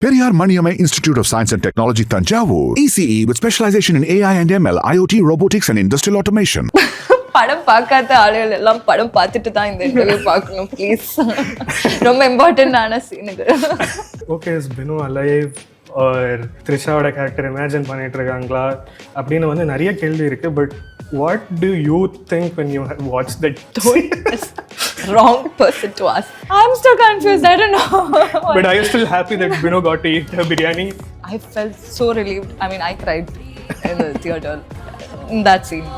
Periyar Maniamai Institute of Science and Technology, Tanjavur. ECE with specialization in AI and ML, IoT, robotics and industrial automation. படம் பார்க்காத ஆளுகள் எல்லாம் படம் பார்த்துட்டு தான் இந்த இன்டர்வியூ பார்க்கணும் ப்ளீஸ். ரொம்ப இம்பார்ட்டன்டான சீனுக்கு. Okay, is Binu alive or த்ரிஷாவோட கேரக்டர் இமேஜின் பண்ணிட்டு இருக்காங்களா அப்படின்னு வந்து நிறைய கேள்வி இருக்கு. But what do you think when you watch that? Wrong person to ask. I'm still confused. I don't know. But are you still happy that Bino got to eat her biryani? I felt so relieved. I mean, I cried in the theater in that scene.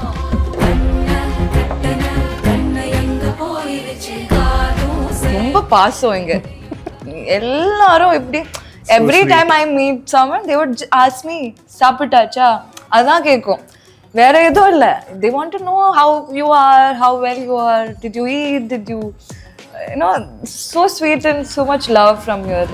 ரொம்ப பாசம் இங்க எல்லாரும் இப்படி every time I meet someone they would ask me சாப்பிட்டாச்சா அதான் கேட்கும், வேற எதுவும் இல்லை. They want to know how you are, how well you are, did you eat, did you know, so sweet and so much love from here.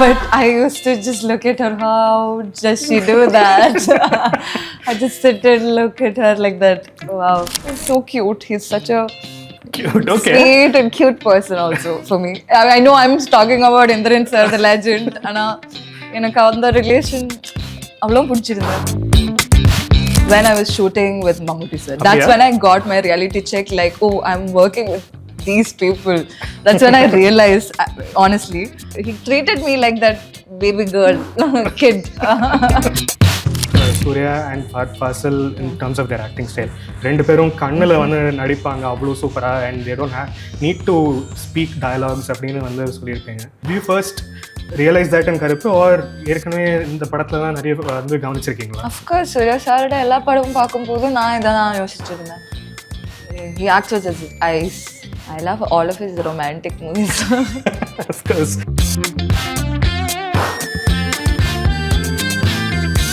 But I used to just look at her, how does she do that? I just sit and look at her like that. Wow, he's so cute. He's such a Cute, okay. sweet and cute person also for me. I know I'm talking about Indrans sir, the legend. ஆனா எனக்கு அந்த relation அவ்வளோ பிடிச்சிருந்தது. When I was shooting with Mammootty sir, that's when I got my reality check, like, oh, I'm working with these people. That's when I realized, honestly, he treated me like that baby girl kid. Suriya and Faasil in terms of their acting style, ரெண்டு பேரும் கண்ணில் வந்து நடிப்பாங்க அவ்வளோ சூப்பராக, and they don't need to speak dialogues அப்படின்னு வந்து சொல்லியிருப்பீங்க. Do you first realize that in Karuppu or ஏற்கனவே இந்த படத்தில் தான் நிறைய வந்து கவனிச்சிருக்கீங்களா? Of course, Suriya சாரோட எல்லா படமும் பார்க்கும்போது நான் இதை தான் யோசிச்சிருந்தேன். He acts with his eyes. I love all of his romantic movies. Of course.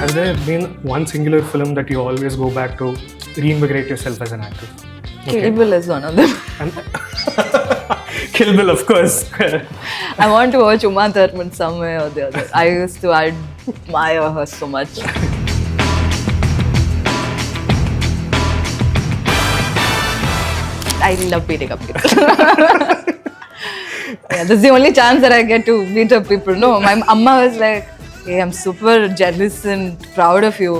Has there been one singular film that you always go back to reinvigorate yourself as an actor? Kill Bill is one of them. Kill Bill, of course. I want to watch Uma Thurman some way or the other. I used to admire her so much. I love beating up people. Yeah, this is the only chance that I get to beat up people. No, my amma was like, hey, I'm super jealous and proud of you.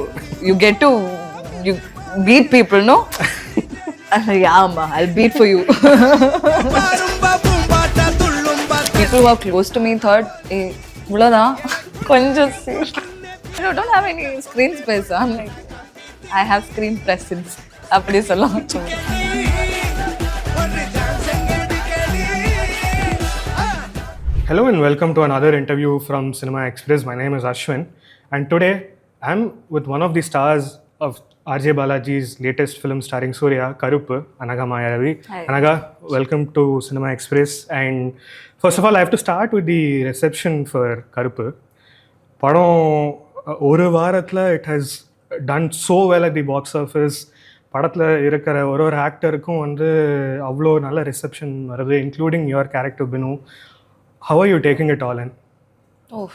You get to beat people, no? I'm like, yeah, amma, I'll beat for you. People who are close to me thought, hey, ulada, konjam see. I don't have any screen space. I'm like, I have screen presence. அப்படி சொல்லலாம். Hello and welcome to another interview from Cinema Express. My name is Ashwin, and today I'm with one of the stars of RJ Balaji's latest film starring Suriya, Karuppu, Anagha Maya Ravi. Hi. Anagha, welcome to Cinema Express. And first of all, I have to start with the reception for Karuppu. படம் ஒரு வாரத்தில் it has done so well at the box office. படத்தில் இருக்கிற ஒரு ஆக்டருக்கும் வந்து அவ்வளோ நல்ல reception வருது, including your character Binu. How are you taking it all in? Oh,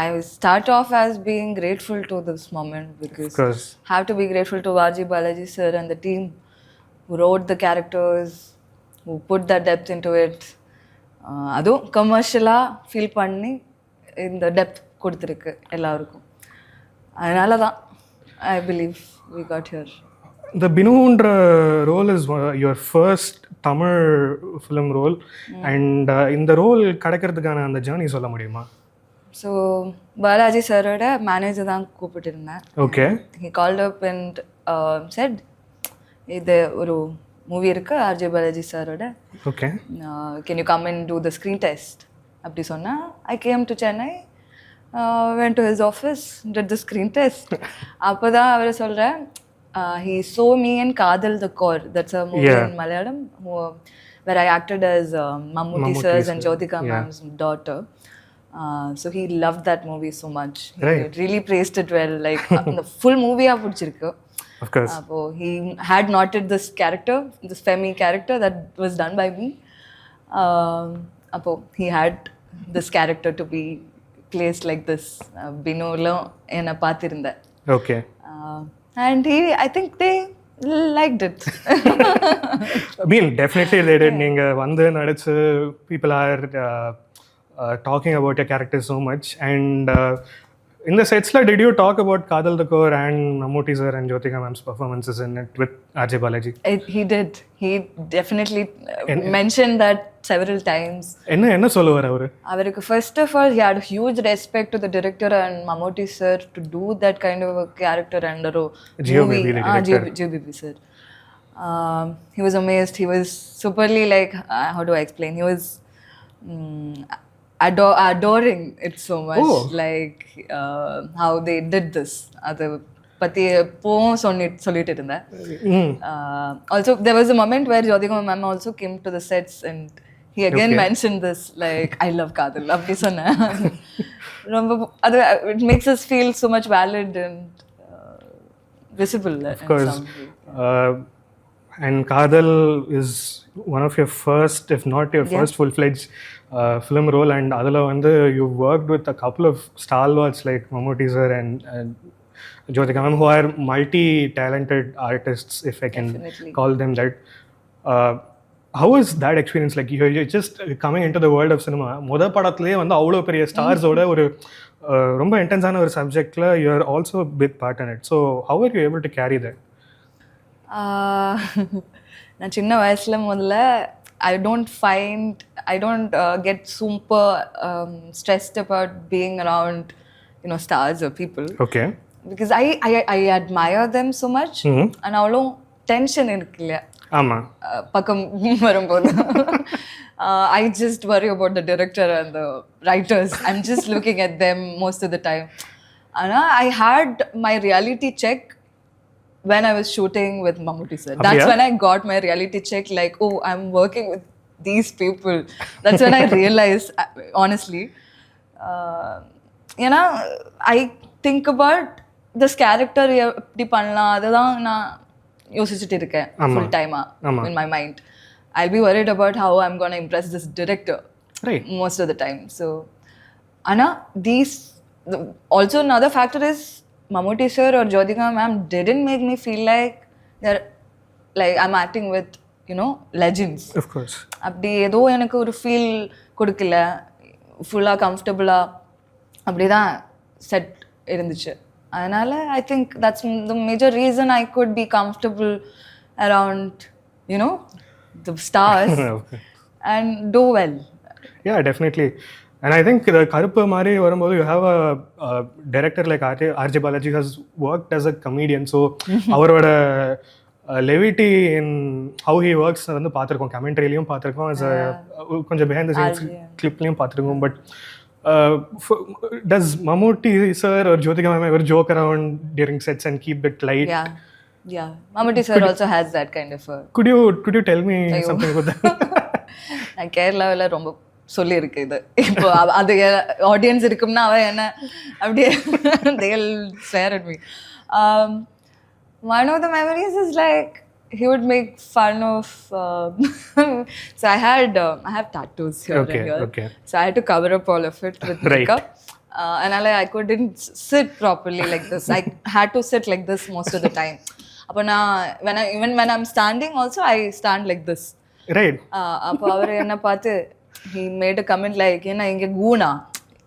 I start off as being grateful to this moment because I have to be grateful to RJ Balaji sir and the team who wrote the characters, who put that depth into it. அதுவும் கமர்ஷியலாக feel பண்ணி இந்த depth கொடுத்துருக்கு எல்லாருக்கும். அதனால தான் I believe we got here. The Binuundra role is your first Tamil film role, and in the role கடக்கிறதுக்கான அந்த journey சொல்ல முடியுமா? ஸோ பாலாஜி சாரோட மேனேஜர் தான் கூப்பிட்டுருந்தேன். Okay. He called up and said, இது ஒரு மூவி இருக்குது ஆர்ஜே பாலாஜி சாரோட, okay, can you come and do the screen test அப்படி சொன்னால் I came to Chennai, went to his office, did the screen test. அப்போ தான் அவர் சொல்கிறேன், he saw me in Kaathal the Core. That's a movie in Malayalam where I acted as Mammootty sir's and Jyotika ma'am's daughter. So he loved that movie so much. He really praised it well. Like the full movie I pidichirukku. Of course. He had noted this character, this Femi character that was done by me. He had this character to be placed like this. Binu la enna paathirundha. Okay. And I think they Liked it. I mean, definitely they did. நீங்க வந்து நடிச்சு people are talking about your character so much. And in the sets, did you talk about Kadal the Core and Mammootty sir and Jyotika ma'am's performances in it with RJ Balaji? He did. He definitely mentioned that several times. என்ன சொல்லுவார் அவரு? அவருக்கு first of all, he had huge respect to the director and Mammootty sir to do that kind of a character under a movie. GBB sir. He was amazed. He was superly like, how do I explain? He was adoring it so much. Like how they did this. அது பத்தி எப்பவும் சொல்லிட்டு இருந்தேன். Also there was a moment where Jyotika ma'am also came to the sets and he again mentioned this, like, I love Kaathal. அப்படி சொன்னேன். ரொம்ப it makes us feel so much valid and visible. Of course. And Kaathal is one of your first, if not your first full-fledged film role, and adala vandu you worked with a couple of stalwarts like Mammootty sir and Jyotika ma'am, who are multi-talented artists, if I can call them that. How was that experience? Like you're just coming into the world of cinema. Moda padathile vandu avlo periya stars oda oru romba intense ana oru subject la you are also a big part in it. So how were you able to carry that? நான் சின்ன வயசுல முதல்ல I don't get super stressed about being around, stars or people. Okay. Because I admire them so much. And அவ்வளோ tension இருக்குல்ல. ஆமா. பக்கம் வரும்போது I just worry about the director and the writers. I'm just looking at them most of the time. And I had my reality check when I was shooting with Mammootty sir. That's when I got my reality check, like, oh, I'm working with these people. That's when I realized, honestly, I think about this character எப்படி பண்ணலாம் அதுதான் நான் யோசிச்சுட்டு இருக்கேன் full time in my mind. I'll be worried about how I'm going to impress this director most of the time. So also another factor is Mammootty sir or Jyotika ma'am didn't make me feel like I'm acting with, legends. Of course. அப்படி ஏதோ எனக்கு ஒரு feel கொடுக்கல, ஃபுல்லாக கம்ஃபர்டபுளாக அப்படி தான் set இருந்துச்சு. அதனால I think that's the major reason I could be comfortable around, the stars and do well. Yeah, definitely. And I think the Karuppu mari varumbodhu you have a director like RJ Balaji has worked as a comedian, so avaroda levity in how he works vandu paathirkom, commentary liyum paathirkom, as a konja behind the scenes clip liyum paathirkom. But does Mammootty sir or Jyotika ma'am ever joke around during sets and keep it light? Yeah. Mammootty sir also has that kind of a... Could you tell me something about that? நான் கேரளாவில் ரொம்ப சொல்லியிருக்கு இது. இப்போ அது audience இருக்கும்னா அவன் என்ன அப்படியே they'll stare at me. One of the memories is like he would make fun of so I have tattoos here and here. Okay. So I had to cover up all of it with makeup. And I couldn't sit properly like this. I had to sit like this most of the time. அப்போ நான் when I'm standing also I stand like this. Right. அப்போ அவர் என்ன பார்த்து he made a comment like, என்ன இங்க கூனா,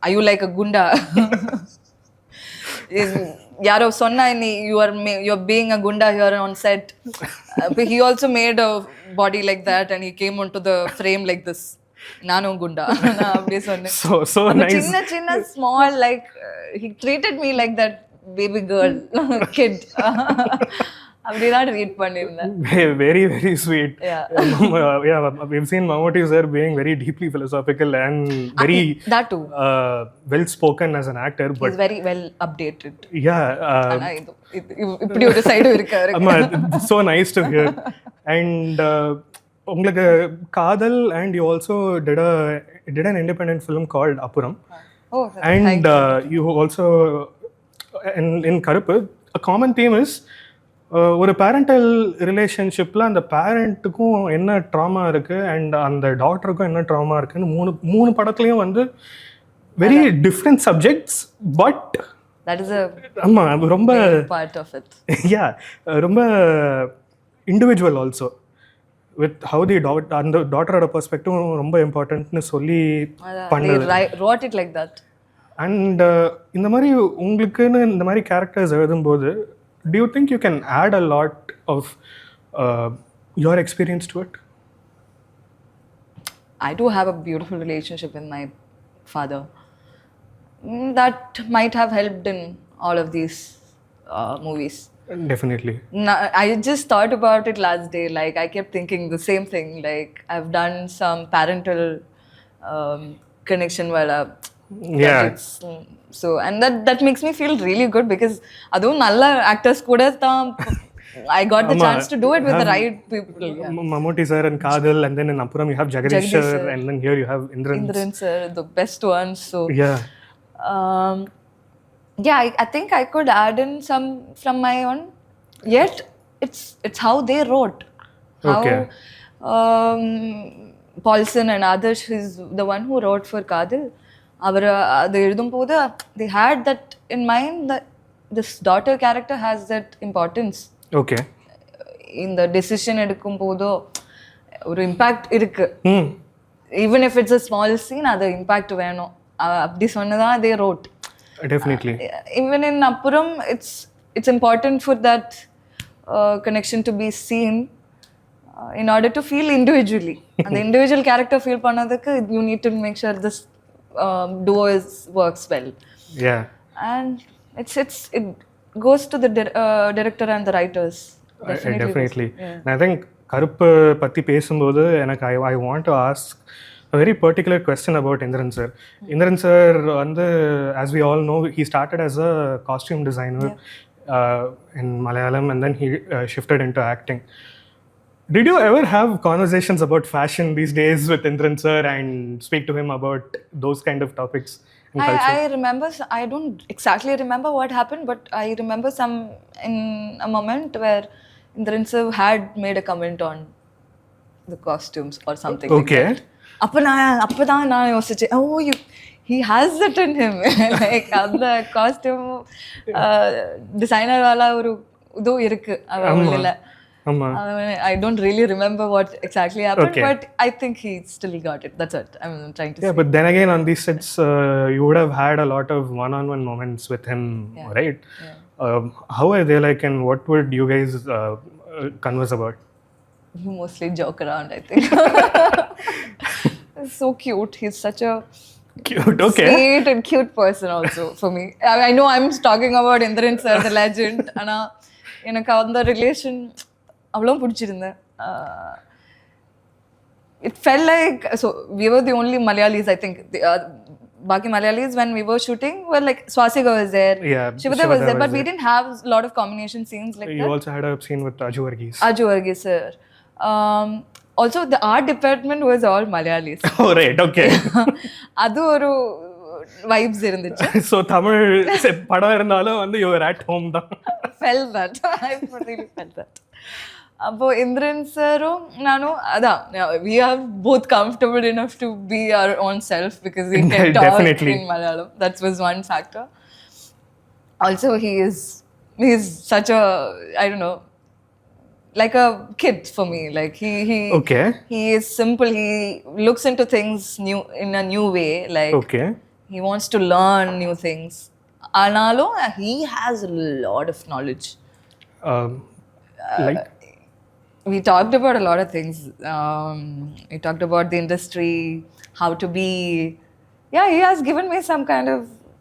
are you like a gunda? யாரோ சொன்னா நீ you're being a gunda here on set. But he also made a body like that and he came onto the frame like this. நானும் குண்டா நான் அப்படியே சொன்னேன். So nice. சின்ன small, like he treated me like that baby girl kid. அப்படிதான் read பண்ணிருந்தேன். Very, very sweet. Yeah, we've seen Mammootty sir being very deeply philosophical and very that too. Well spoken as an actor, but he's very well updated. Yeah. இப்படி ஒரு side இருக்காரு. So nice to hear. And உங்களுக்கு காதல், and you also did an independent film called Appuram. Oh, and you also in Karuppu, a common theme is ஒரு parental ரிலேஷன்ஷிப்பில் அந்த பேரண்ட்டுக்கும் என்ன drama இருக்குது அண்ட் அந்த டாட்டருக்கும் என்ன ட்ராமா இருக்குன்னு மூணு படத்துலையும் வந்து very different subjects, but that is a ஆமாம் ரொம்ப big part of it. யா ரொம்ப individual also with how the அந்த டாட்டரோட பெர்ஸ்பெக்டிவும் ரொம்ப இம்பார்ட்டன்ட்னு சொல்லி பண்ணது. Wrote it like that. And இந்த மாதிரி உங்களுக்குன்னு இந்த மாதிரி கேரக்டர்ஸ் எழுதும்போது do you think you can add a lot of your experience to it? I do have a beautiful relationship with my father. That might have helped in all of these movies. Definitely. I just thought about it last day. Like, I kept thinking the same thing. Like, I've done some parental connection while Yeah. So, and that makes me feel really good because adhu nalla actors kuda I got the chance to do it with the right people. Yeah. Mammootty sir and Kaathal, and then in Appuram you have Jagadish sir, and then here you have Indrans sir, the best ones. So yeah, yeah, I think I could add in some from my own. Yet it's how they wrote. How Okay. Paulson and Adarsh is the one who wrote for Kaathal. They had that in mind, that this daughter character has that importance. okay. In the decision edukumpodho ஒரு impact இருக்கு. Even if it's a small scene, அது impact வேணும். அப்படி சொன்னதா they wrote. Definitely. Even in Appuram, it's important for that connection to be seen in order to feel individually. And the individual character feel பண்ணதுக்கு you need to make sure this duo works well. Yeah. And it goes to the director and the writers. Definitely. Yeah. And I think Karuppu பற்றி பேசும்போது எனக்கு I want to ask a very particular question about Indrans sir. Indrans sir வந்து, as we all know, he started as a costume designer in Malayalam, and then he shifted into acting. Did you ever have conversations about fashion these days with Indrans sir and speak to him about those kind of topics and culture? I remember, I don't exactly remember what happened, but I remember in a moment where Indrans sir had made a comment on the costumes or something. Okay. Like that. அப்பதான் நான் யோசிச்சேன், oh, he has it in him. Like, அந்த costume designer வால ஒரு இது இருக்கு அவங்கள. I don't really remember what exactly happened, okay, but I think he still got it. That's what I'm trying to say. Yeah, but then again, on these sets, you would have had a lot of one-on-one moments with him, right? Yeah. How are they like, and what would you guys converse about? We mostly joke around, I think. So cute. He's such a cute, okay, sweet and cute person also for me. I know I'm talking about Indrans sir, the legend. ஆனா எனக்கு அந்த relation அவ்வளோ பிடிச்சிருந்தேன். It felt like, so we were the only Malayalis, I think. Baki Malayalis, when we were shooting, were like, Swastika was there, Shivada was there, but we didn't have a lot of combination scenes like that. You also had a scene with Aju Varghese sir. Also, the art department was all Malayalis. Oh, right, okay. அது ஒரு vibes இருந்துச்சு. So Tamil படம் இருந்தாலும் வந்து you were at home தான். Felt that. I really felt that. அப்போ Indrans sir-ம் நானும் அதான், we are both comfortable enough to be our own self because we can talk Definitely in Malayalam. That was one factor. Also, he is such a, I don't know, like a kid for me. Like okay, he is simple. He looks into things new in a new way. Like, okay, he wants to learn new things. Analo, he has a lot of knowledge. Like, we talked about a lot of things. We talked about the industry, how to be. Yeah, he has given me some kind of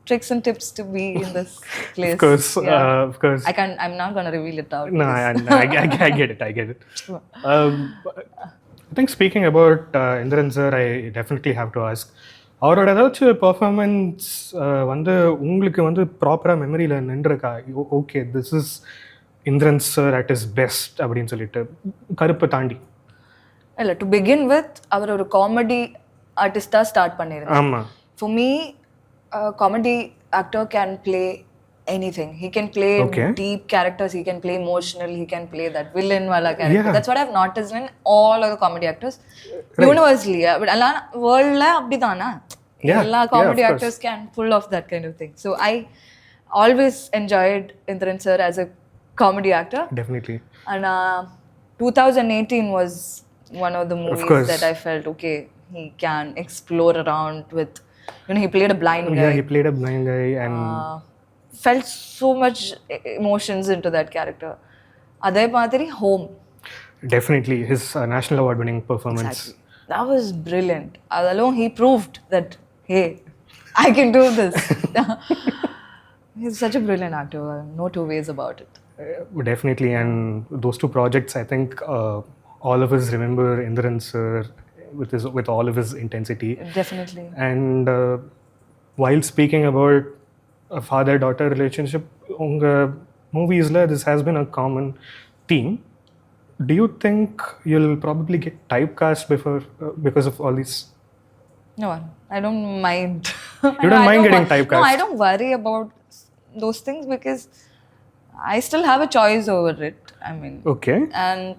tricks and tips to be in this place. Of course, yeah. Of course. I'm not going to reveal it out. No, I get it. I get it. I think speaking about Indrans sir, I definitely have to ask, அவரோட ஏதாச்சும் performance வந்து உங்களுக்கு வந்து ப்ராப்பராக மெமரியில் நின்றுருக்கா? Okay, this is Indrans sir at his best அப்படின்னு சொல்லிட்டு, கருப்பு தாண்டி? இல்லை, டு பிகின் வித் அவர் ஒரு காமெடி ஆர்டிஸ்டாக ஸ்டார்ட் பண்ணியிருந்தார். ஆமாம். For me, a comedy actor can play anything. He can play deep characters, he can play emotional, he can play that villain wala character. Yeah. That's what I've noticed in all of the comedy actors. Right. Universally, but alla world la abdi dana. All comedy actors can pull off that kind of thing. So always enjoyed Indrans sir as a comedy actor. Definitely. And 2018 was one of the movies course. that I felt, okay, he can explore around with, he played a blind guy. Yeah, he played a blind guy and Felt so much emotions into that character. Adhe madiri Home. Definitely his national award winning performance. Exactly. That was brilliant. Alone he proved that, hey, I can do this. He's such a brilliant actor. No two ways about it. Definitely, and those two projects, I think all of us remember Indrans sir with all of his intensity. Definitely. And while speaking about a father-daughter relationship, unga movies la this has been a common theme. Do you think you'll probably get typecast because of all these? No, I don't mind. You don't mind getting typecast? No, I don't worry about those things because I still have a choice over it. I mean, Okay. and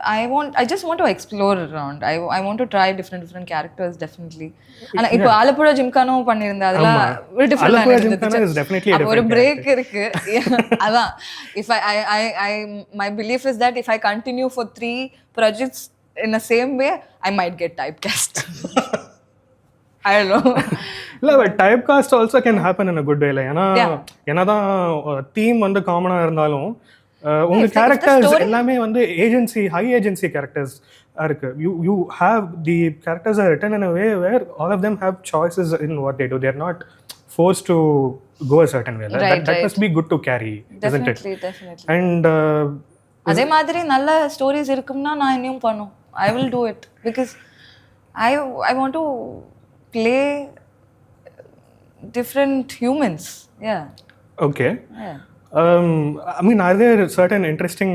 I just want to explore around. I want to try different characters, definitely. And இப்போ Alappuzha Gymkhana பண்ணிருந்தா அதெல்லாம் ஒரு different Alappuzha Gymkhana is definitely a அப்ப ஒரு different break இருக்கு. அதான் if I my belief is that if I continue for 3 projects in the same way, I might get typecast. I don't know. இல்ல but type cost also can happen in a good வேல. ஏன்னா என்னதான் theme வந்து காமனா இருந்தாலும் உங்க characters எல்லாமே வந்து ஹை ஏஜென்சி கேரக்டர்ஸ் இருக்கு. You have the characters are written in a way where all of them have choices in what they do. They are not forced to go a certain way. That must be good to carry, isn't it? Definitely. And அதே மாதிரி நல்ல stories இருக்கும்னா நான் இன்னும் பண்ணும். I will do it because I want to play different humans. Yeah. Okay. Yeah. I mean, are there certain interesting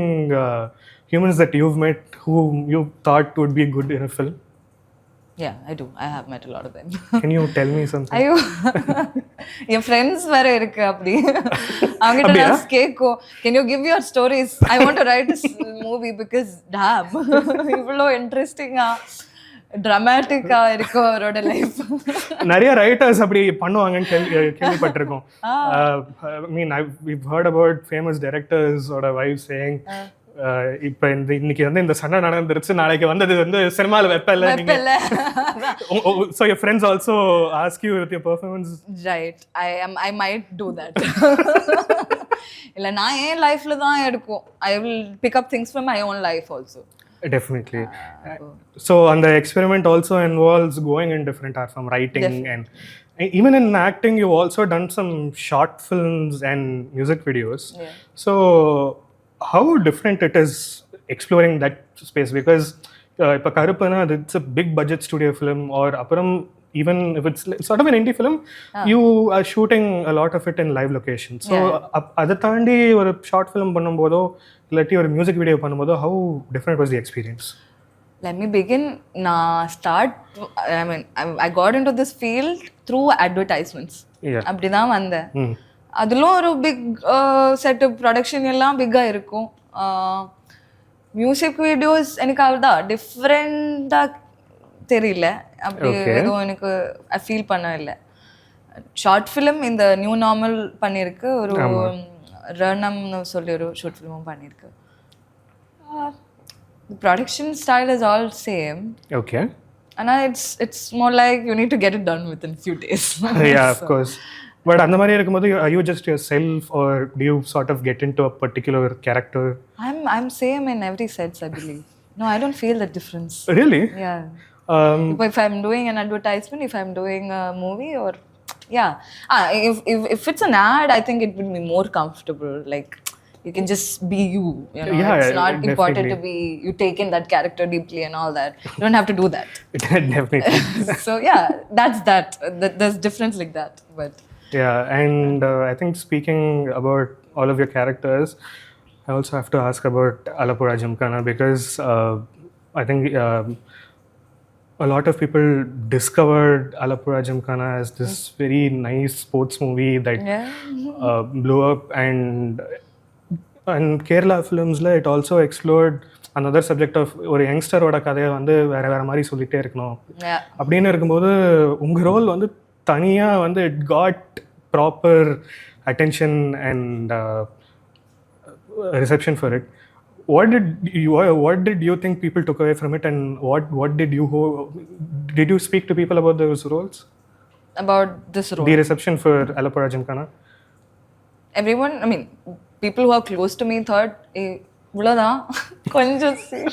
humans that you've met whom you thought would be good in a film? Yeah, I do. I have met a lot of them. Can you tell me something? ஐயோ, என் friends வேற இருக்கு அப்படி. அவங்ககிட்ட நான் கேட்கும், can you give your stories? I want to write this movie because damn, இவ்வளோ இன்ட்ரெஸ்டிங்கா ட்ராமாட்டிக்கா இருக்கு அவரோட லைஃப். நிறைய ரைட்டர்ஸ் அப்படி பண்ணுவாங்கன்னு கேள்விப்பட்டிருக்கோம். I mean, we've heard about famous directors ஓட wives saying இப்ப இன்னைக்கு வந்து இந்த சண்டை நடந்துருச்சு, நாளைக்கு வந்தது வந்து சினிமால வெப்பல்ல நீங்க. So your friends also ask you with your performance? Right. I might do that. இல்ல நான் என் லைஃப்ல தான் எடுக்கும். I will pick up things from my own life also. Definitely. So and the experiment also involves going in different art form, writing. And even in acting you've also done some short films and music videos. Yeah. So how different it is exploring that space, because ipa Karuppu na it's a big budget studio film, or apparam even if it's sort of an indie film, you are shooting a lot of it in live locations. So adha taandi or short film பண்ணும்போதோ இல்லாட்டி ஒரு music video பண்ணும்போதோ how different was the experience? Let me begin. I got into this field through advertisements. அப்படிதான் வந்தேன். அதிலும் ஒரு big setup production எல்லாம் பிக்காக இருக்கும். மியூசிக் வீடியோஸ் எனக்கு அவ்வளோதான் டிஃப்ரெண்டாக தெரியல, அப்படி எதுவும் எனக்கு ஃபீல் பண்ண இல்லை. ஷார்ட் ஃபிலிம் இந்த நியூ நார்மல் பண்ணியிருக்கு, ஒரு ரணம்னு சொல்லி ஒரு ஷார்ட் ஃபிலிமும் பண்ணியிருக்கு. The production style is all same. Okay. And it's more like you need to get it done within few days. Yeah, of course. But அந்த மாதிரி இருக்கும்போது are you just yourself, or do you sort of get into a particular character? I'm same in every sets, I believe. No, I don't feel the difference. Really? Yeah. If I'm doing an advertisement, if I'm doing a movie, or if it's an ad, I think it would be more comfortable. Like you can just be you know. Yeah, it's not definitely important to be you take in that character deeply and all that. You don't have to do that. Definitely. So yeah, that's that. There's difference like that, but yeah. And I think speaking about all of your characters, I also have to ask about Alappuzha Gymkhana, because I think a lot of people discovered Alappuzha Gymkhana as this very nice sports movie that blew up. And Kerala films la it also explored another subject of ஒரு யங்ஸ்டரோட கதையை வந்து வேற மாதிரி சொல்லிட்டே இருக்கணும் அப்படின்னு இருக்கும்போது உங்க ரோல் வந்து தனியா வந்து it got proper attention and reception for it. What did you think people took away from it, and what did you speak to people about those roles? About this role. The reception for Alappuzha Gymkhana. Everyone, I mean, people who are close to me thought, "Ulada, konjam see."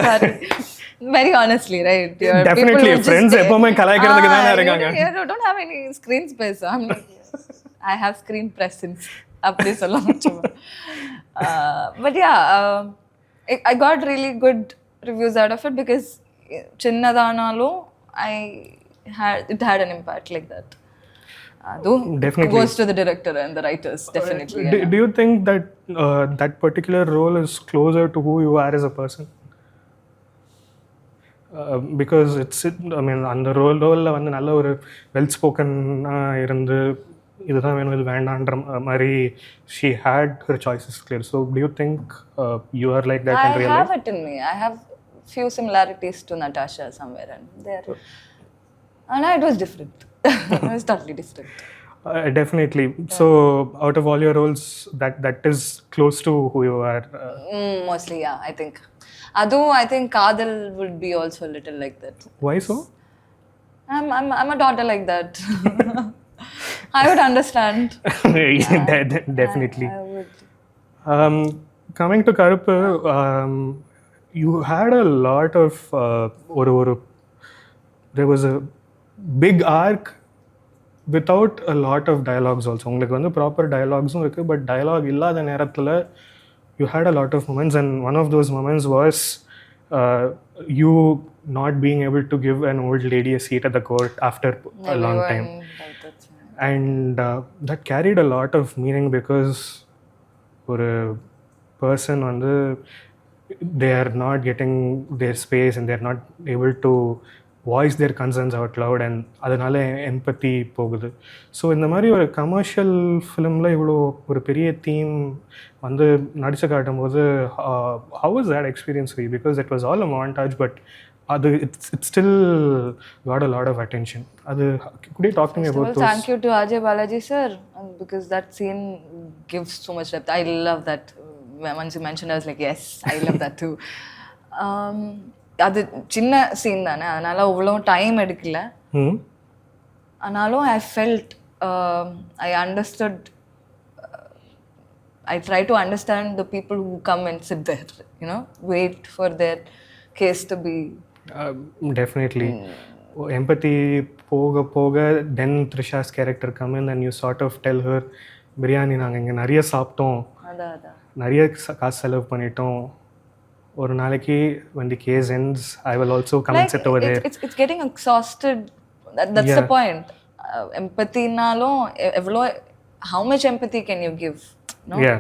Sorry. Very honestly, right? Definitely, friends எப்பவுமே கலாய்க்கிறதுக்கு தான இருக்காங்க. You don't have any screen space. I'm like, I have screen presence. அப்படி சொல்லலாம் சும்மா. But yeah, I got really good reviews out of it because சின்னதானாலும் it had an impact like that. Definitely goes to the director and the writers, definitely. Do you think that that particular role is closer to who you are as a person? Because I mean, அந்த ரோலில் வந்து நல்ல ஒரு well ஸ்போக்கனாக இருந்து இதுதான் வேணும் இது வேண்டான்ற மாதிரி she had her choices clear. So do you think you are like that in real life? I have it in me. I have few similarities to Natasha somewhere and there. And it was different. It was totally different. Definitely. So out of all your roles, that is close to who you are. Mostly, yeah, I think. Although I think Kaathal would be also a little like that. Why so? I'm a daughter like that. I would understand. Definitely. I would. Coming to Karuppu, you had a lot of there was a big arc without a lot of dialogues also. உங்களுக்கு வந்து proper dialogues இருக்கு, but dialogue இல்லாத நேரத்தில் you had a lot of moments, and one of those moments was you not being able to give an old lady a seat at the court after a long time. And that carried a lot of meaning because ஒரு person வந்து they are not getting their space and they are not able to voice their concerns out loud, and அதனால எம்பத்தி போகுது. So இந்த மாதிரி ஒரு commercial ஃபிலிமில் இவ்வளோ ஒரு பெரிய தீம் வந்து நடிச்சு காட்டும் போது how was that experience for you? Because it was all a montage, but அது it still got a lot of attention. அது could you talk to me about those? Thank you to Ajay Balaji sir, because that scene gives so much depth. I love that. Once you mentioned, I was like, yes, I love that too. அது சின்ன scene தானே, அதனால அவ்வளோ time எடுக்கல. ஆனாலும் I felt I understood. I try to understand the people who come and sit there, wait for their case to be. Definitely. Empathy poga, then Trisha's character come in and you sort of tell her, biryani நாங்கள் இங்கே நிறைய சாப்பிட்டோம், நிறைய காசு செலவு பண்ணிட்டோம், ஒரு நாளைக்கு when the case ends I will also come and sit over there. It's getting exhausted. That's the point. Empathy நாலும் எவ்வளோ, how much empathy can you give? No? Yeah.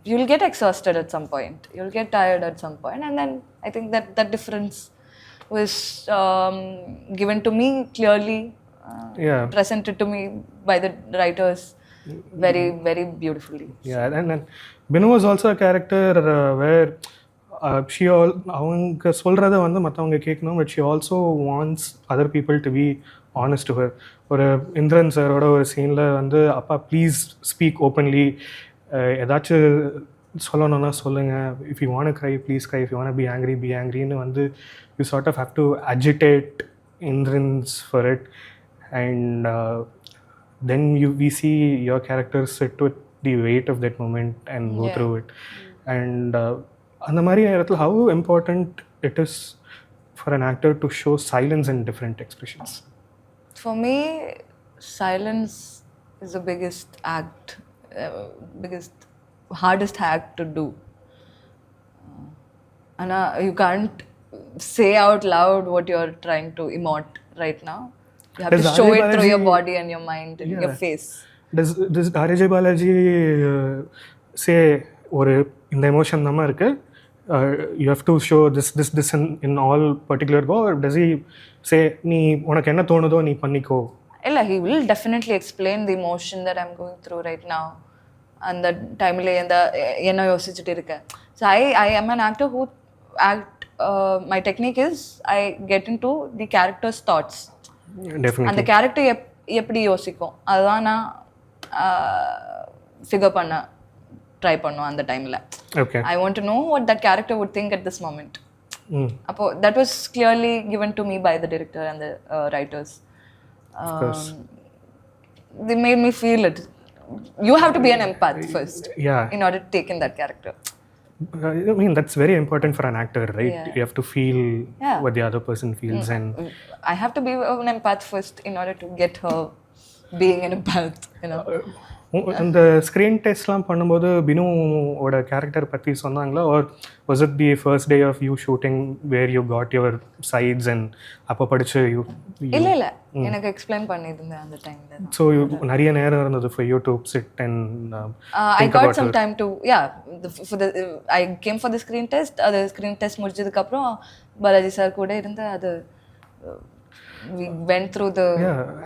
You'll get exhausted at some point. You'll get tired at some point, and then I think that difference was given to me clearly, presented to me by the writers very, very beautifully. Yeah, and Binu was also a character where she அவங்க சொல்கிறத வந்து மற்றவங்க கேட்கணும், but she also wants other people to be honest to her. ஒரு இந்திரன் சாரோட ஒரு சீனில் வந்து அப்பா ப்ளீஸ் ஸ்பீக் ஓப்பன்லி, ஏதாச்சும் சொல்லணும்னா சொல்லுங்கள், if you want cry please cry, if you want be ஆங்க்ரின்னு வந்து you sort of have to agitate Indrans for it, and then we see your character sit with the weight of that moment and go through it. And அந்த மாதிரி இடத்துல how important it is for an actor to show silence in different expressions. For me, silence is the biggest hardest act to do. And you can't say out loud what you're trying to emote right now. You have to show it through your body and your mind and your face. Does Ajay Balaji say ஒரு இந்த emotion தான் இருக்கு, you have to show this in all particular go, or does he say நீ உனக்கு என்ன தோணுதோ நீ பண்ணிக்கோ? இல்ல, he will definitely explain the emotion that I'm going through right now, and that டைம்ல என்ன யோசிச்சுட்டு இருக்கேன். So I am an actor who my technique is I get into the character's thoughts அந்த Definitely. கேரக்டர் எப்படி யோசிக்கும் அதுதான் நான் figure பண்ண ட்ரை பண்ணும் அந்த டைமில். Okay. I want to know what that character would think at this moment. அப்போ that was clearly given to me by the director and the writers. course. They made me feel it. You have to be an empath first Yeah. in order to take in that character. I mean, that's very important for an actor, right? Yeah. You have to feel Yeah. what the other person feels, and I have to be an empath first in order to get her being an empath, you know. அந்த screen டெஸ்ட்லாம் பண்ணும்போது பினுவோட character பற்றி சொன்னாங்களா, or was it the first day of you shooting where you got your sides and அப்போ படிச்சு இல்ல எனக்கு explain பண்ணியிருந்தேன் அந்த டைம்ல. ஸோ நிறைய நேரம் இருந்தது for you to sit and I got some time to I came for the screen test. அது screen test முடிஞ்சதுக்கு அப்புறம் பாலாஜி சார் கூட இருந்து அது we went through the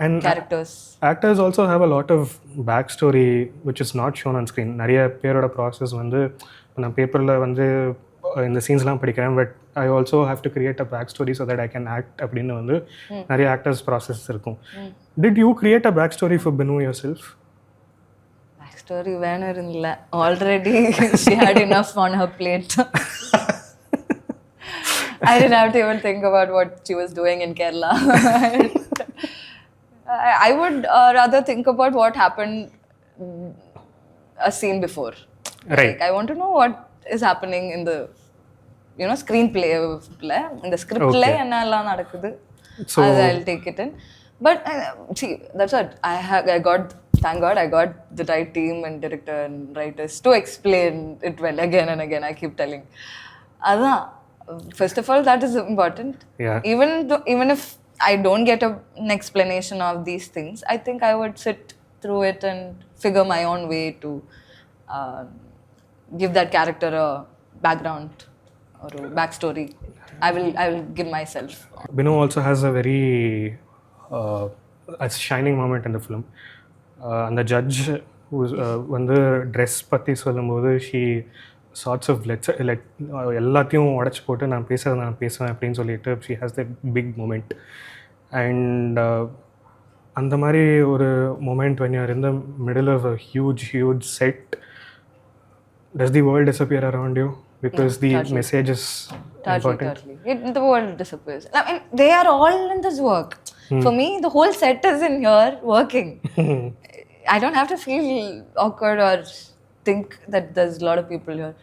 and characters. Actors also have a lot of backstory which is not shown on screen. நிறைய பேரோட process வந்து நான் பேப்பரில் வந்து இந்த சீன்ஸ்லாம் படிக்கிறேன், but I also have to create a back story so that I can act அப்படின்னு வந்து நிறைய ஆக்டர்ஸ் ப்ராசஸ் இருக்கும். Did you create a back story for Binu yourself? Back story வேணும் இல்லை, already she had enough on her plate. I didn't have to even think about what she was doing in Kerala. I would rather think about what happened a scene before. Right. Like, I want to know what is happening in the, you know, screenplay, in the script play, and all nadakudhu. So I'll take it in. But see, that's what I got. Thank God I got the right team and director and writers to explain it well again and again. I keep telling. Adha. First of all, that is important. Yeah. Even if I don't get an explanation of these things, I think I would sit through it and figure my own way to give that character a background or a backstory. I will give myself. Binu also has a very a shining moment in the film. And the judge who வந்து dress பற்றி சொல்லும்போது she sorts of எல்லாத்தையும் உடச்சி போட்டு நான் பேசுவேன் அப்படின்னு சொல்லிட்டு she has that big moment. And அந்த மாதிரி ஒரு moment when you're in the middle of a huge set, does the world disappear around you because the message is important? Totally. The world disappears. I mean, they are all in this work. For me, the whole set is in here working. I don't have to feel awkward or think that there's a lot of people here.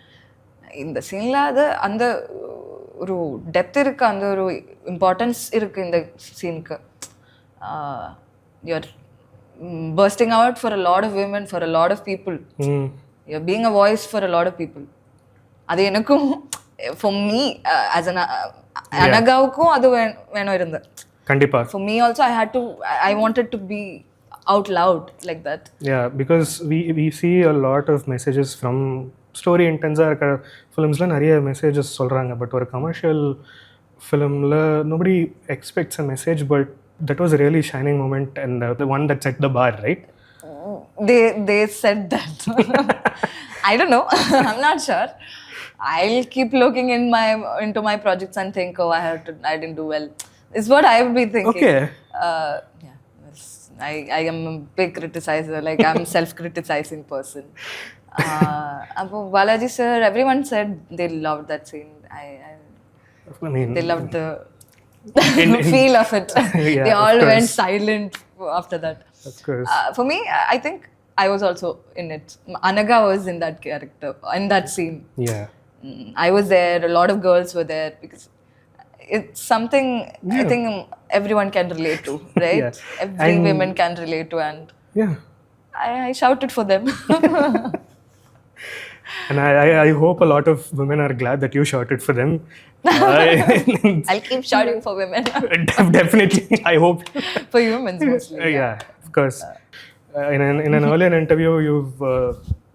இந்த சீனில் அது அந்த ஒரு depth இருக்குது, அந்த ஒரு importance இருக்குது இந்த சீனுக்கு. You're bursting out for a lot of women, for a lot of people. You're being a voice for a lot of people. அது எனக்கும் for me as an அனகாவுக்கும் அது வேணும் இருந்தது கண்டிப்பா. For me also I wanted to be out loud like that. Yeah, because we see a lot of messages from story intense இருக்கிற ஃபிலிம்ஸ்ல நிறைய messages சொல்றாங்க, but ஒரு commercial ஃபிலிம்ல nobody expects a message, but that was a really shining moment and the one that set the bar, right? They said that. I don't know. I'm not sure. I'll keep looking into my projects and think, oh, I didn't do well. It's what I would be thinking. Okay. Yeah. I am a big criticizer. Like, I'm self-criticizing person. Balaji sir, everyone said they loved that scene. I mean, they loved the feel of it. Yeah, they all went silent after that. Of course. For me, I think I was also in it. Anagha was in that character, in that scene. Yeah. I was there. A lot of girls were there because it's something I think everyone can relate to, right? Yeah. Every women can relate to, and yeah, I shouted for them. And I hope a lot of women are glad that you shouted for them. I'll keep shouting for women. Definitely, I hope. For humans mostly. Yeah, of course. In an earlier interview, you've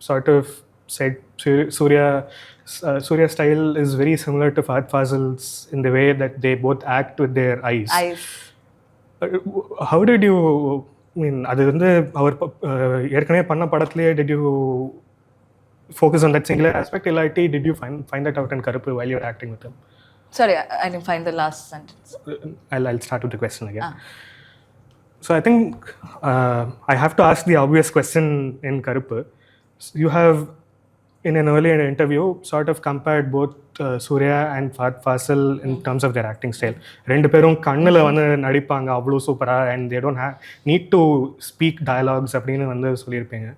sort of said Suriya's style is very similar to Fahad Fazil's in the way that they both act with their eyes. How did you, I mean, அது வந்து அவர் ஏற்கனவே பண்ண படத்திலே did you focus on that singular aspect? Illathi, did you find that out in Karuppu while you were acting with him? Sorry, I didn't find the last sentence. I'll start with the question again. So I think I have to ask the obvious question in Karuppu. You have, in an earlier interview, sort of compared both Suriya and Fasil in terms of their acting style. ரெண்டு பேரும் கண்ணில் வந்து நடிப்பாங்க அவ்வளோ சூப்பராக, and they don't have need to speak dialogues அப்படின்னு வந்து சொல்லியிருப்பீங்க.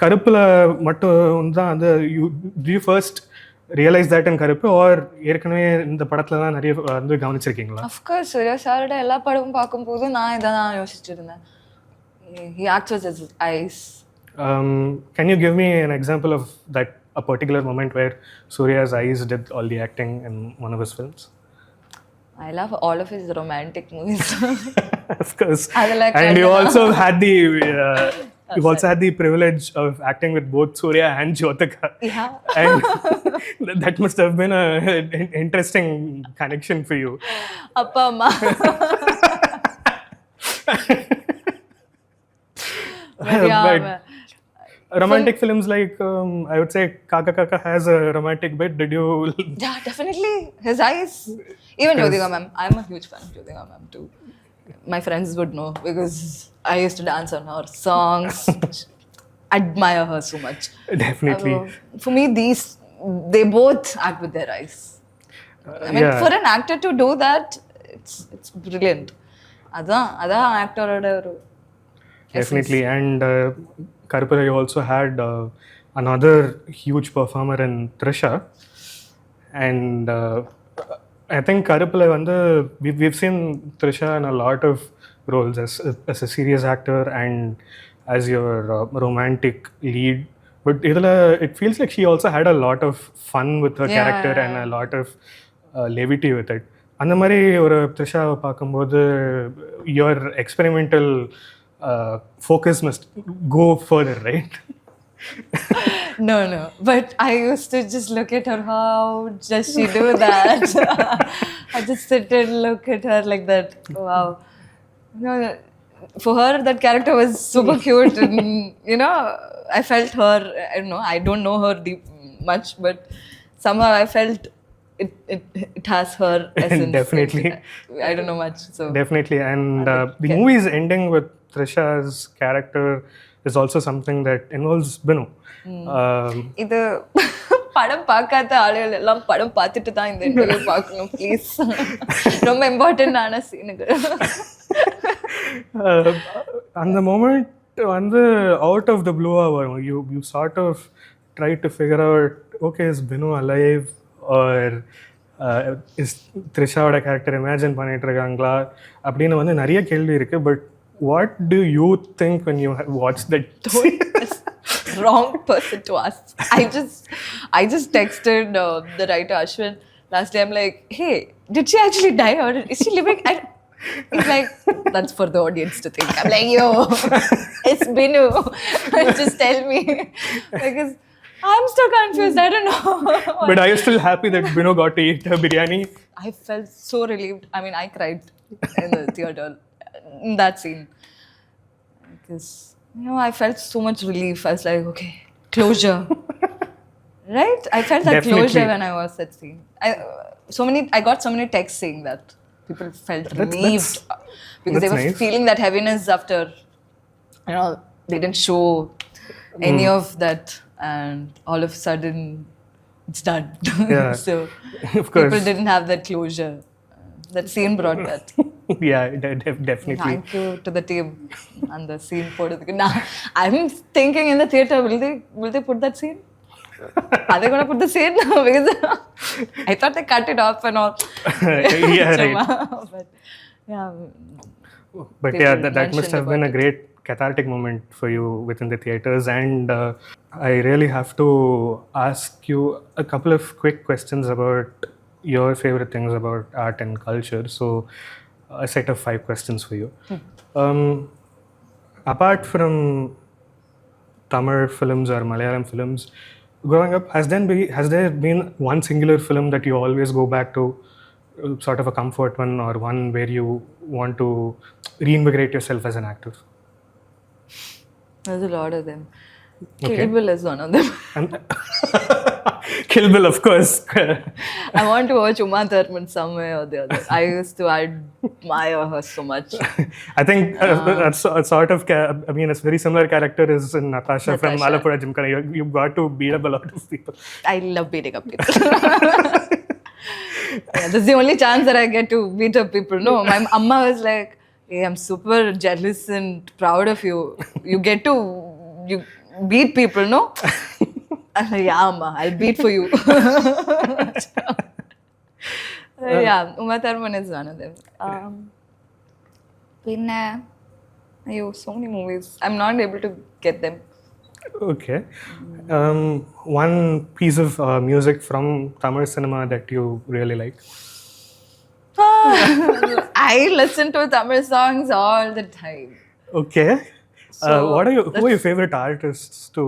கருப்பில் மட்டும் தான் அந்த you first realize that in Karuppu, or ஏற்கனவே இந்த படத்துல தான் நிறைய வந்து கவனிச்சிருக்கீங்களா? Of course, Suriya சாரோட எல்லா படமும் பார்க்கும்போது நான் இதை தான் யோசிச்சிருந்தேன். He acts with his eyes. Can you give me an example of that, a particular moment where Suriya's eyes did all the acting in one of his films? I love all of his romantic movies. Of course. Like, and you also had the you've also had the privilege of acting with both Suriya and Jyotika. Yeah. And that must have been an interesting connection for you. Appa amma. But romantic films like I would say Kaka Kaka has a romantic bit. Did you? Yeah, definitely. His eyes. Even Jyotika ma'am. I'm a huge fan of Jyotika ma'am too. My friends would know because I used to dance on her songs. Admire her so much. Definitely. For me, they both act with their eyes. I mean, for an actor to do that, it's brilliant. Adan actor oda. Definitely. And Karuppu, you also had another huge performer in Trisha. And I think Karuppu, we've seen Trisha in a lot of roles as a serious actor and as your romantic lead. But it feels like she also had a lot of fun with her character and a lot of levity with it. அந்த மாதிரி ஒரு த்ரிஷாவை பார்க்கும்போது your experimental focus must go further, right? No. But I used to just look at her. How does she do that? I just sit and look at her like that. Wow. No, for her, that character was super cute. And, I felt her. I don't know. I don't know her much, but somehow I felt it has her essence. Definitely. I don't know much. So definitely. And the movie's ending with Trisha's character is also something that involves Binu. இது படம் பார்க்காத ஆளுகள் எல்லாம் படம் பார்த்துட்டு தான் இந்த interview பார்க்கணும் ப்ளீஸ். ரொம்ப இம்பார்ட்டன்டான சீனுக்கு. அந்த மொமெண்ட் வந்து அவுட் ஆஃப் த ப்ளூவாக வரும். You sort of try to figure out, okay, is Binu alive or is த்ரிஷாவோட கேரக்டர் இமேஜின் பண்ணிட்டு இருக்காங்களா அப்படின்னு வந்து நிறைய கேள்வி இருக்கு. But what do you think when you watch that? Wrong person to ask. I just texted the writer Ashwin last day. I'm like, hey, did she actually die or is she living? He's like, that's for the audience to think. I'm like, yo, it's Binu. Just tell me. Because I'm still confused. I don't know. But are you still happy that Binu got to eat her biryani? I felt so relieved. I mean, I cried in the theater in that scene. Because, I felt so much relief. I was like, okay, closure. Right? I felt that Definitely. closure when I watched that scene. I got so many texts saying that. People felt relieved. Because they were feeling that heaviness after, they didn't show any of that. And all of a sudden, it's done. Yeah, So, of course. People didn't have that closure. That scene brought that. Yeah, definitely. Thank you to the team and the scene போடுறதுக்கு. Now, I'm thinking in the theater, will they put that scene? Are they going to put the scene? Because I thought they cut it off and all. Yeah, right. But, yeah. But yeah, that must have been a great cathartic moment for you within the theaters. And I really have to ask you a couple of quick questions about your favorite things about art and culture. So a set of 5 questions for you. Apart from Tamil films or Malayalam films, growing up, has there been one singular film that you always go back to, sort of a comfort one, or one where you want to reinvigorate yourself as an actor? There's a lot of them. Candid is one of them. Kill Bill, of course. I want to watch Uma Thurman somewhere or the other. I used to admire her so much. I think that's a sort of, I mean, a very similar character is in Natasha from Natasha. Alappuzha Gymkhana. You've got to beat up a lot of people. I love beating up people. Yeah, that's the only chance that I get to beat up people. No, my amma was like, hey, I'm super jealous and proud of you. You get to beat people, no? I'm like, yeah, amma, I'll beat for you. Yeah, Uma Thurman is one of them. So many movies. I'm not able to get them. Okay. One piece of music from Tamil cinema that you really like? I listen to Tamil songs all the time. Okay. So, who are your favorite artists to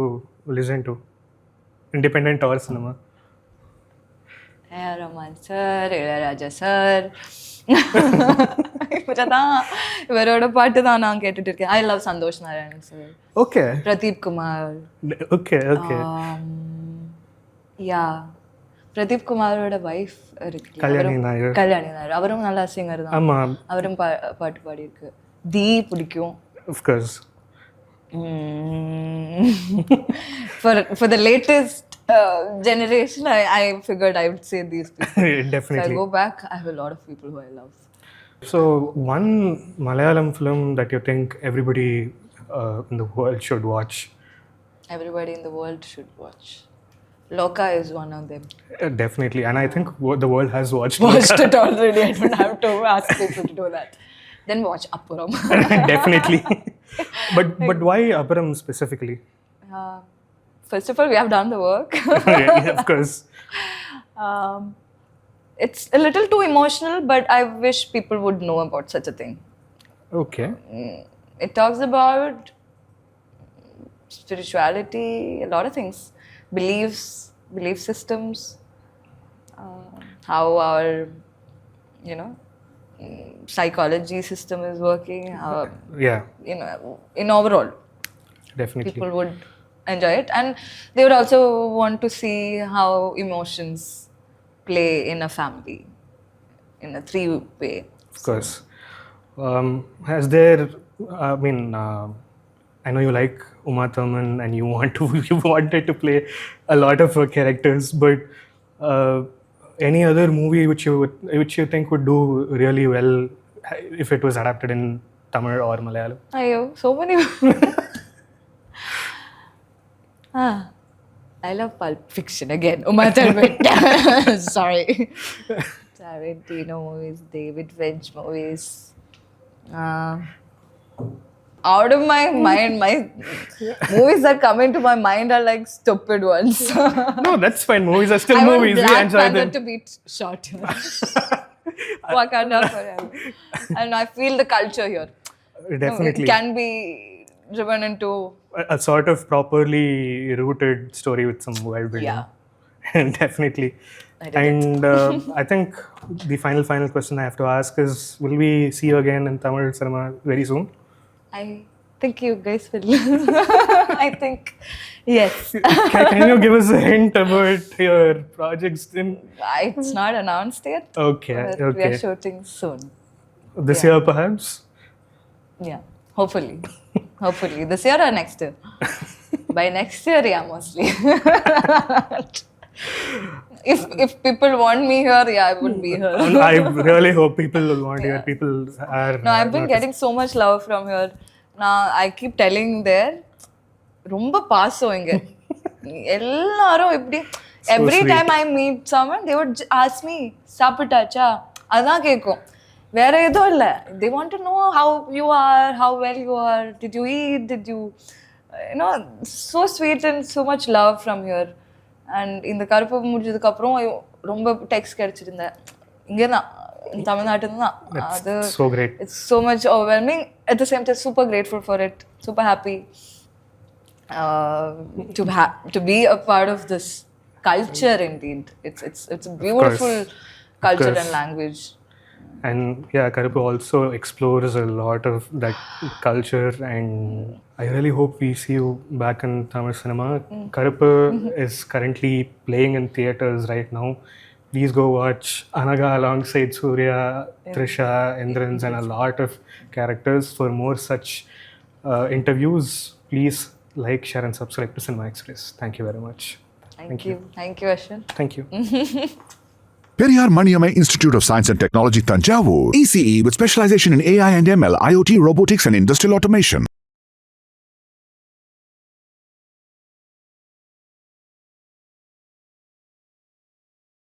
listen to? Independent or cinema? Rahman sir, Ilayaraja sir. இவரோட பாட்டு தான் நான் கேட்டுட்டு இருக்கேன். I love Santhosh Narayanan sir. Okay. Pradeep Kumar. Okay. Yeah. Pradeep குமாரோட wife இருக்கு. கல்யாணி நாயர். அவரும் நல்ல சிங்கர் தான். ஆமா. அவரும் பாட்டு பாடி இருக்கு. தி பிடிக்கும். Of course. For the latest generation, I figured I would say these people. Definitely. If I go back, I have a lot of people who I love. So, one Malayalam film that you think everybody in the world should watch? Everybody in the world should watch. Loka is one of them. Definitely. And I think the world has watched it already. I don't have to ask people to do that. Then watch Appuram. Definitely. But why Appuram specifically? First of all, we have done the work. Yeah, of course. It's a little too emotional, but I wish people would know about such a thing. Okay. It talks about spirituality, a lot of things, belief systems, how our, psychology system is working, how, in overall. Definitely. People would enjoy it, and they would also want to see how emotions play in a family, in a three-way. Of course. Has there, I know you like Uma Thurman and you wanted to play a lot of her characters, but any other movie which you think would do really well if it was adapted in Tamil or Malayalam? Ayyo, so many. I love Pulp Fiction again. Uma Thurman. Sorry. Tarantino movies, David Finch movies. Out of my mind, my movies that come into my mind are like stupid ones. No, that's fine. Movies are still movies. I We want enjoy Black Panther them. to be shot. Wakanda forever. And I feel the culture here. Definitely. It can be driven into a sort of properly rooted story with some world building. Yeah. Definitely. And I think the final question I have to ask is, will we see you again in Tamil cinema very soon? I think you guys will. I think, yes. Can you give us a hint about your projects then? It's not announced yet. Okay. But we are shooting soon. This year perhaps? Yeah, hopefully. Hopefully. This year or next year? By next year, yeah, mostly. If people want me here, yeah, I would be here. I really hope people will want here. People are. No, I've been getting so much love from here. Now, I keep telling there, ரொம்ப பாசம் இங்க. எல்லாரும் இப்படி every time I meet someone, they would ask me, சாப்பிட்டாச்சா? அதான் கேட்கும். வேற எதுவும் இல்லை. They want to know how you are, how well you are. Did you eat? Did you, so sweet and so much love from here. And இந்த கருப்பு முடிஞ்சதுக்கு அப்புறம் ரொம்ப டெக்ஸ்ட் கிடைச்சிருந்தேன். இங்கே தான் தமிழ்நாட்டில் தான். அது so great. It's so much overwhelming. At the same time, super grateful for it. Super happy to be a part of this culture. Indeed, it's a beautiful culture and language. And yeah, Karuppu also explores a lot of that culture, and I really hope we see you back in Tamil cinema. Karuppu is currently playing in theaters right now. Please go watch Anagha alongside Suriya, Trisha, Indrans, and a lot of characters. For more such interviews, please like, share, and subscribe to Cinema Express. Thank you very much. Thank you. Thank you, Ashwin. Thank you. Periyar Maniammai Institute of Science and Technology, Thanjavur. ECE with specialization in AI and ML, IoT, robotics, and industrial automation.